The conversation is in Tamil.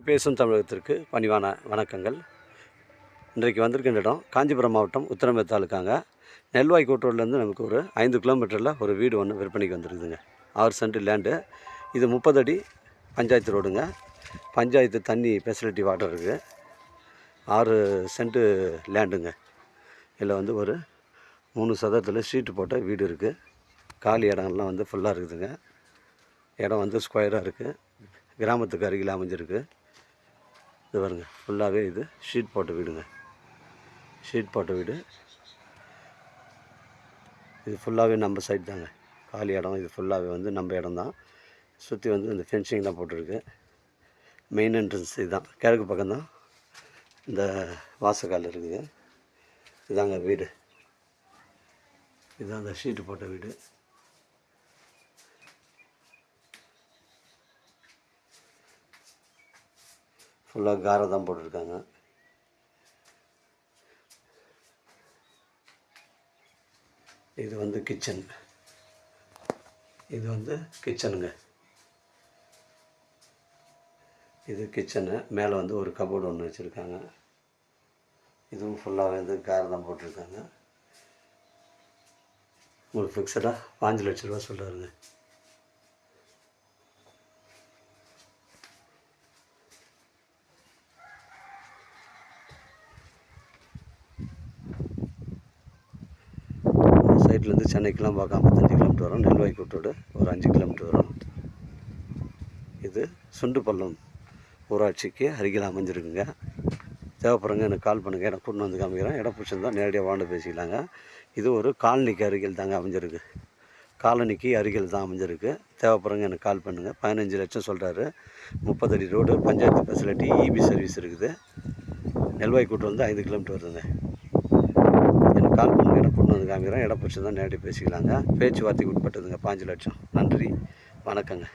பேசும் தமிழகத்திற்கு பணிவான வணக்கங்கள். இன்றைக்கு வந்திருக்கின்ற இடம் காஞ்சிபுரம் மாவட்டம் உத்திரமேர் தாலுக்காங்க. நெல்வாய் கூட்டூர்லேருந்து நமக்கு ஒரு 5 கிலோமீட்டரில் ஒரு வீடு ஒன்று விற்பனைக்கு வந்துருக்குதுங்க. 6 சென்ட் லேண்டு. இது 30 அடி பஞ்சாயத்து ரோடுங்க. பஞ்சாயத்து தண்ணி ஃபெசிலிட்டி வாட்டர் இருக்குது. 6 சென்ட்டு லேண்டுங்க. இதில் வந்து ஒரு 3 சதத்தில் ஷீட்டு போட்ட வீடு இருக்குது. காலி இடங்கள்லாம் வந்து ஃபுல்லாக இருக்குதுங்க. இடம் வந்து ஸ்கொயராக இருக்குது. கிராமத்துக்கு அருகில் அமைஞ்சிருக்கு. இது பாருங்க, ஃபுல்லாகவே இது ஷீட் போட்ட வீடுங்க. ஷீட் போட்ட வீடு. இது ஃபுல்லாகவே நம்ம சைட் தாங்க. காலி இடம் இது ஃபுல்லாகவே வந்து நம்ம இடம் தான். சுற்றி வந்து இந்த ஃபென்சிங்லாம் போட்டிருக்கு. மெயின் என்ட்ரன்ஸ் இதுதான். கிழக்கு பக்கம்தான் இந்த வாசக்கால் இருக்குது. இதாங்க வீடு. இதுதான் அந்த ஷீட்டு போட்ட வீடு. ஃபுல்லாக காரை தான் போட்டிருக்காங்க. இது வந்து கிச்சன். இது வந்து கிச்சனுங்க. இது கிச்சனு. மேலே வந்து ஒரு கபோர்டு ஒன்று வச்சுருக்காங்க. இதுவும் ஃபுல்லாக வந்து காரை தான் போட்டிருக்காங்க. உங்களுக்கு ஃபிக்ஸடாக 5 லட்ச ரூபா சொல்கிறாருங்க. சைட்லேருந்து சென்னைக்கெலாம் பார்க்க 55 கிலோமீட்டர் வரும். நெல்வாய் கூட்டோடு ஒரு 5 கிலோமீட்டர் வரும். இது சுண்டுப்பள்ளம் ஊராட்சிக்கு அருகில் அமைஞ்சிருக்குங்க. தேவைப்படுறங்க எனக்கு கால் பண்ணுங்கள். இடம் கூட்டு வந்து காமிக்கிறேன். இடம் பிடிச்சிருந்தா நேரடியாக வாழ்ந்து பேசிக்கலாங்க. இது ஒரு காலனிக்கு அருகில் தாங்க அமைஞ்சிருக்கு. காலனிக்கு அருகில் தான் அமைஞ்சிருக்கு. தேவைப்படுறங்க எனக்கு கால் பண்ணுங்கள். 15 லட்சம் சொல்கிறாரு. 30 அடி road, panchayat facility, EB service இருக்குது. நெல்வாய் கூட்டு வந்து 5 கிலோமீட்டர் வருதுங்க. எனக்கு கால் பண்ணுங்கள். இடம் கொண்டு வந்து காமிக்கிறேன். இடம் பிடிச்சிருந்தா நேரடியாக பேசிக்கலாங்க. பேச்சுவார்த்தைக்கு உட்பட்டதுங்க. 5 லட்சம். நன்றி, வணக்கங்க.